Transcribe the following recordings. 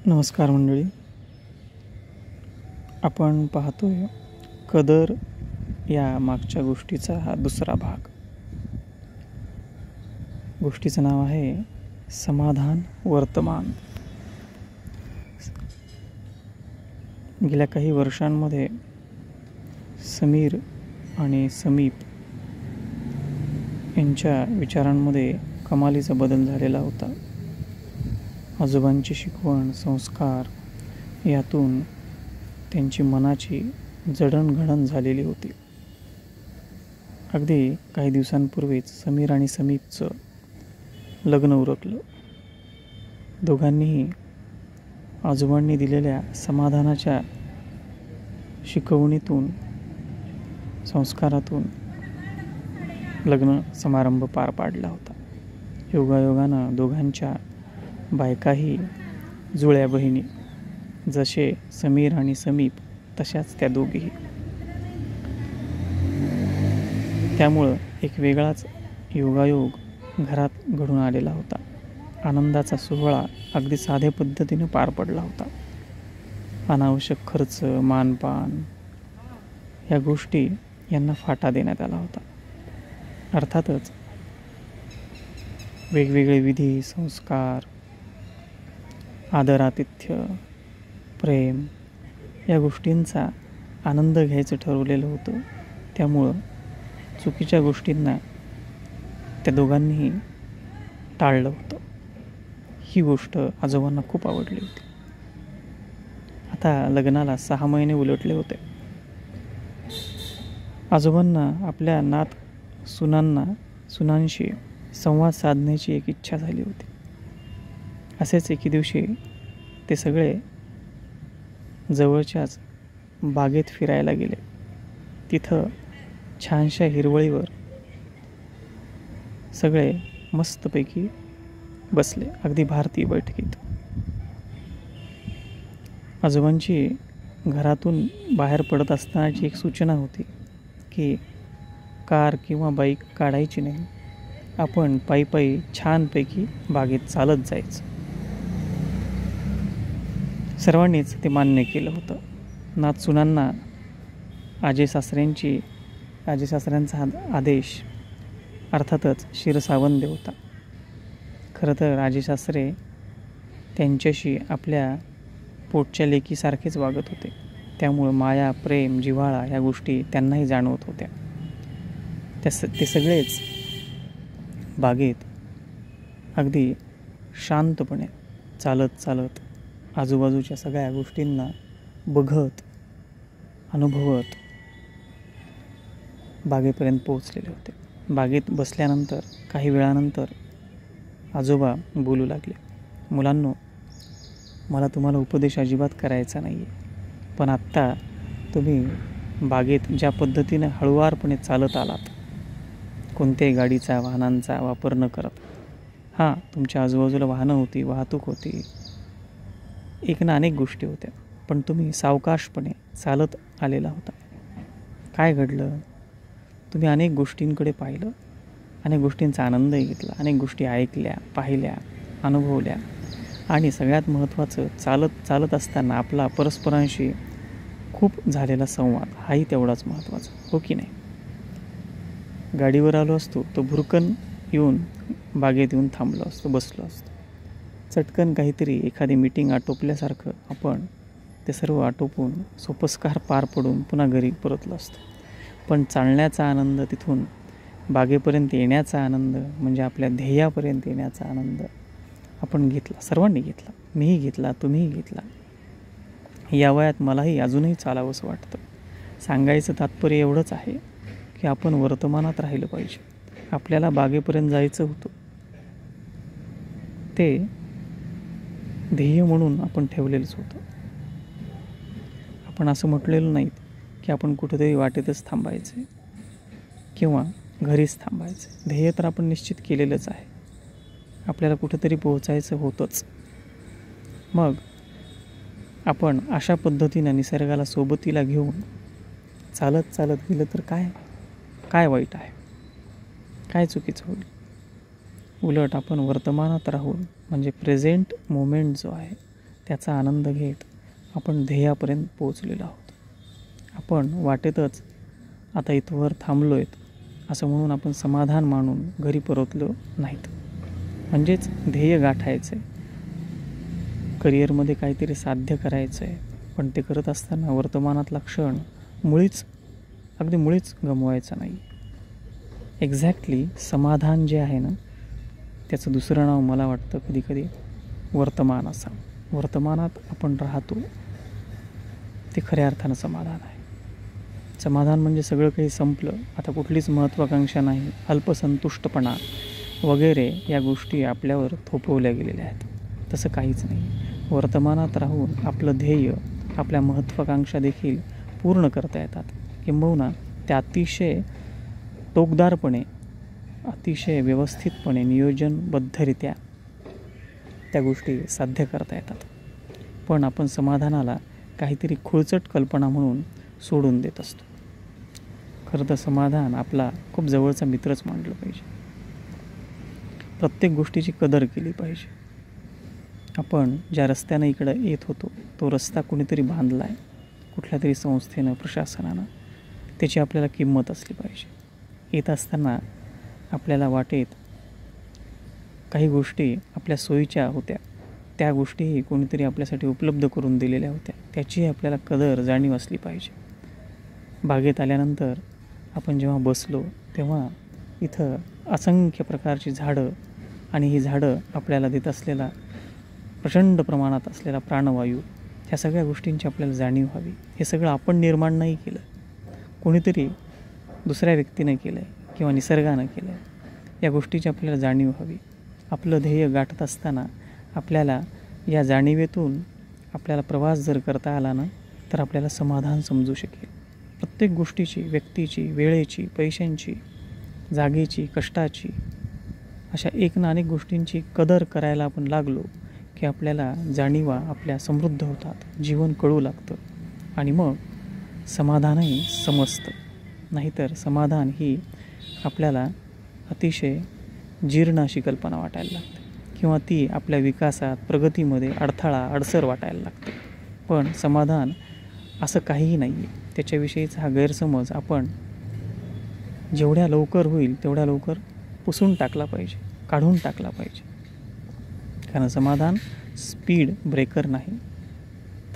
नमस्कार मंडळी. आपण पाहतोय कदर या मागच्या गोष्टीचा हा दुसरा भाग. गोष्टीचं नाव आहे समाधान वर्तमान. गेल्या काही वर्षांमध्ये समीर आणि समीप यांच्या विचारांमध्ये कमालीचा बदल झालेला होता. आजोबांची शिकवण, संस्कार यातून त्यांची मनाची जडणघडण झालेली होती. अगदी काही दिवसांपूर्वीच समीर आणि समीपचं लग्न उरकलं. दोघांनीही आजोबांनी दिलेल्या समाधानाच्या शिकवणीतून, संस्कारातून लग्न समारंभ पार पाडला होता. योगायोगानं दोघांच्या बायकाही जुळ्या बहिणी. जसे समीर आणि समीप तशाच त्या दोघीही. त्यामुळं एक वेगळाच योगायोग घरात घडून आलेला होता. आनंदाचा सोहळा अगदी साध्या पद्धतीने पार पडला होता. अनावश्यक खर्च, मानपान या गोष्टी यांना फाटा देण्यात आला होता. अर्थातच वेगवेगळे विधी, संस्कार, आदर, आतिथ्य, प्रेम या गोष्टींचा आनंद घ्यायचं ठरवलेलं होतं. त्यामुळं चुकीच्या गोष्टींना त्या दोघांनीही टाळलं होतं. ही गोष्ट आजोबांना खूप आवडली होती. आता लग्नाला 6 महिने उलटले होते. आजोबांना आपल्या सुनांशी संवाद साधण्याची एक इच्छा झाली होती. असेच एके दिवशी ते सगळे जवळच्याच बागेत फिरायला गेले. तिथं छानशा हिरवळीवर सगळे मस्तपैकी बसले, अगदी भारतीय बैठकीत. आजोबांची घरातून बाहेर पडत असतानाची एक सूचना होती की कार किंवा बाईक काढायची नाही, आपण पायी पायी छानपैकी बागेत चालत जायचं. सर्वांनीच ते मान्य केलं होतं. नातसुनांना आजी सासऱ्यांचा आदेश अर्थातच शिरसावंद होता. खरं तर आजी सासरे त्यांच्याशी आपल्या पोटच्या लेकीसारखेच वागत होते. त्यामुळं माया, प्रेम, जिव्हाळा या गोष्टी त्यांनाही जाणवत होत्या. ते सगळेच बागेत अगदी शांतपणे चालत आजूबाजूच्या सगळ्या गोष्टींना बघत, अनुभवत बागेपर्यंत पोहोचलेले होते. बागेत बसल्यानंतर काही वेळानंतर आजोबा बोलू लागले, मुलांनो, मला तुम्हाला उपदेश अजिबात करायचा नाही आहे, पण आत्ता तुम्ही बागेत ज्या पद्धतीने हळुवारपणे चालत आलात, कोणत्याही गाडीचा, वाहनांचा वापर न करत. हां, तुमच्या आजूबाजूला वाहनं होती, वाहतूक होती, एक ना अनेक गोष्टी होत्या, पण तुम्ही सावकाशपणे चालत आलेला होता. काय घडलं? तुम्ही अनेक गोष्टींकडे पाहिलं, अनेक गोष्टींचा आनंदही घेतला, अनेक गोष्टी ऐकल्या, पाहिल्या, अनुभवल्या आणि सगळ्यात महत्त्वाचं, चालत असताना आपला परस्परांशी खूप झालेला संवाद हाही तेवढाच महत्त्वाचा, हो की नाही? गाडीवर आलो असतो तो भुरकन येऊन बागेत येऊन थांबलो असतो, बसलो असतो. चटकन काहीतरी एखादी मीटिंग आटोपल्यासारखं आपण ते सर्व आटोपून सोपस्कार पार पडून पुन्हा घरी परतलो असतो. पण चालण्याचा आनंद, तिथून बागेपर्यंत येण्याचा आनंद, म्हणजे आपल्या ध्येयापर्यंत येण्याचा आनंद आपण घेतला, सर्वांनी घेतला. मीही घेतला, तुम्हीही घेतला. या वयात मलाही अजूनही चालावंसं वाटतं. सांगायचं तात्पर्य एवढंच आहे की आपण वर्तमानात राहिलं पाहिजे. आपल्याला बागेपर्यंत जायचं होतं, ते ध्येय म्हणून आपण ठेवलेलंच होतं. आपण असं म्हटलेलं नाहीत की आपण कुठेतरी वाटेतच थांबायचं किंवा घरीच थांबायचं. ध्येय तर आपण निश्चित केलेलंच आहे. आपल्याला कुठेतरी पोहोचायचं होतंच. मग आपण अशा पद्धतीनं निसर्गाला सोबतीला घेऊन चालत गेलं तर काय वाईट आहे? काय चुकीचं होईल? उलट आपण वर्तमानात राहून, म्हणजे प्रेझेंट मोमेंट जो आहे त्याचा आनंद घेत आपण ध्येयापर्यंत पोहोचलेलो आहोत. आपण वाटेतच आता इथवर थांबलो आहेत असं म्हणून आपण समाधान मानून घरी परतलो नाहीत. म्हणजेच ध्येय गाठायचं आहे, करिअरमध्ये काहीतरी साध्य करायचं आहे, पण ते करत असताना वर्तमानातला क्षण अगदी मुळीच गमवायचा नाही. एक्झॅक्टली समाधान जे आहे ना, त्याचं दुसरं नाव मला वाटतं कधीकधी वर्तमान असावं. वर्तमानात आपण राहतो ते खऱ्या अर्थानं समाधान आहे. समाधान म्हणजे सगळं काही संपलं, आता कुठलीच महत्त्वाकांक्षा नाही, अल्पसंतुष्टपणा वगैरे या गोष्टी आपल्यावर थोपवल्या गेलेल्या आहेत. तसं काहीच नाही. वर्तमानात राहून आपलं ध्येय, आपल्या महत्त्वाकांक्षा देखील पूर्ण करता येतात. किंबहुना त्या अतिशय टोकदारपणे, अतिशय व्यवस्थितपणे, नियोजनबद्धरित्या त्या गोष्टी साध्य करता येतात. पण आपण समाधानाला काहीतरी खुळचट कल्पना म्हणून सोडून देत असतो. खरं तर समाधान आपला खूप जवळचा मित्रच मानलं पाहिजे. प्रत्येक गोष्टीची कदर केली पाहिजे. आपण ज्या रस्त्यानं इकडं येत होतो तो रस्ता कुणीतरी बांधला आहे, कुठल्या तरी संस्थेनं, प्रशासनानं. त्याची आपल्याला किंमत असली पाहिजे. येत असताना आपल्याला वाटेत काही गोष्टी आपल्या सोयीच्या होत्या, त्या गोष्टीही कोणीतरी आपल्यासाठी उपलब्ध करून दिलेल्या होत्या, त्याची आपल्याला कदर, जाणीव असली पाहिजे. बागेत आल्यानंतर आपण जेव्हा बसलो तेव्हा इथं असंख्य प्रकारची झाडं आणि ही झाडं आपल्याला देत असलेला प्रचंड प्रमाणात असलेला प्राणवायू, ह्या सगळ्या गोष्टींची आपल्याला जाणीव व्हावी. हे सगळं आपण निर्माण नाही केलं, कोणीतरी दुसऱ्या व्यक्तीनं केलं आहे किंवा निसर्गानं केलं आहे. या गोष्टीची आपल्याला जाणीव व्हावी. आपलं ध्येय गाठत असताना आपल्याला या जाणीवेतून आपल्याला प्रवास जर करता आला ना, तर आपल्याला समाधान समजू शकेल. प्रत्येक गोष्टीची, व्यक्तीची, वेळेची, पैशांची, जागेची, कष्टाची, अशा एक ना अनेक गोष्टींची कदर करायला आपण लागलो की आपल्याला जाणीवा आपल्या समृद्ध होतात, जीवन कळू लागतं आणि मग समाधानही समजतं. नाहीतर समाधान ही आपल्याला अतिशय जीर्ण अशी कल्पना वाटायला लागते किंवा ती आपल्या विकासात, प्रगतीमध्ये अडसर वाटायला लागते. पण समाधान असं काहीही नाही आहे. त्याच्याविषयीचा हा गैरसमज आपण जेवढ्या लवकर होईल तेवढ्या लवकर पुसून टाकला पाहिजे, काढून टाकला पाहिजे. कारण समाधान स्पीड ब्रेकर नाही,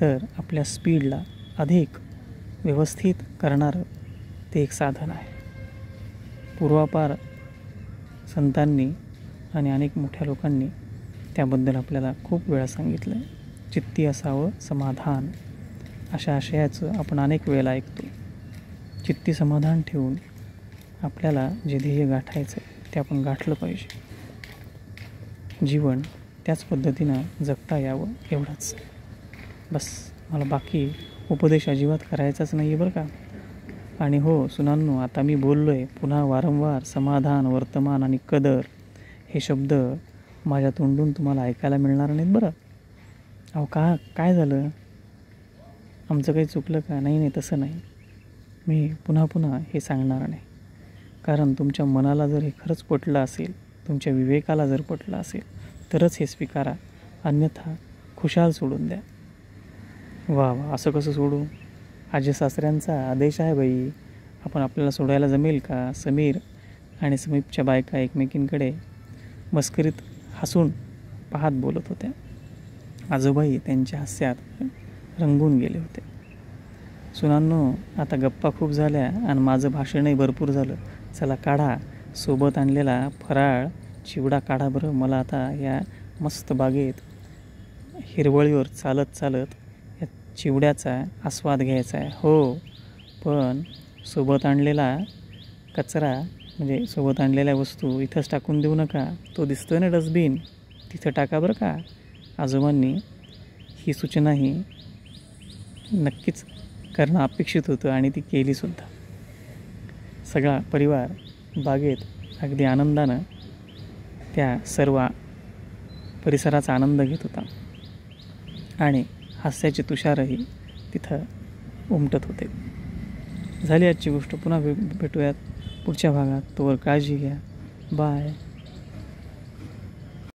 तर आपल्या स्पीडला अधिक व्यवस्थित करणारं ते एक साधन आहे. पूर्वापार संतांनी आणि अनेक मोठ्या लोकांनी त्याबद्दल आपल्याला खूप वेळा सांगितलं आहे. चित्ती असावं समाधान, अशा आशयाचं आपण अनेक वेळेला ऐकतो. चित्ती समाधान ठेवून आपल्याला जे ध्येय गाठायचं आहे ते आपण गाठलं पाहिजे. जीवन त्याच पद्धतीनं जगता यावं एवढंच. बस, मला बाकी उपदेश अजिबात करायचाच नाही आहे बरं का. आणि हो सुनांनो, आता मी बोललो आहे पुन्हा वारंवार समाधान, वर्तमान आणि कदर हे शब्द माझ्या तोंडून तुम्हाला ऐकायला मिळणार नाहीत बरं. अहो काय झालं, आमचं काही चुकलं का? नाही, तसं नाही. मी पुन्हा हे सांगणार नाही. कारण तुमच्या मनाला जर हे खरंच पटलं असेल, तुमच्या विवेकाला जर पटलं असेल तरच हे स्वीकारा, अन्यथा खुशाल सोडून द्या. वा, असं कसं सोडू? आजी सासऱ्यांचा आदेश आहे बाई. आपल्याला सोडायला जमेल का? समीर आणि समीपच्या बायका एकमेकींकडे मस्करीत हसून पाहत बोलत होत्या. आजोबाई त्यांच्या हास्यात रंगून गेले होते. सुनांनो, आता गप्पा खूप झाल्या आणि माझं भाषणही भरपूर झालं. चला काढा सोबत आणलेला फराळ चिवडा काढा बरं. मला आता या मस्त बागेत हिरवळीवर चालत या चिवड्याचा आस्वाद घ्यायचा आहे. हो, पण सोबत आणलेला कचरा म्हणजे सोबत आणलेल्या वस्तू इथंच टाकून देऊ नका. तो दिसतोय ना डस्टबिन, तिथं टाका बरं का. आजोबांनी ही सूचनाही नक्कीच करणं अपेक्षित होतं आणि ती केलीसुद्धा. सगळा परिवार बागेत अगदी आनंदानं त्या सर्व परिसराचा आनंद घेत होता आणि हास्याचे तुषारही तिथं उमटत होते. झाली आजची गोष्ट. पुन्हा भेटूयात पुढच्या भागात. तोवर काळजी घ्या. बाय.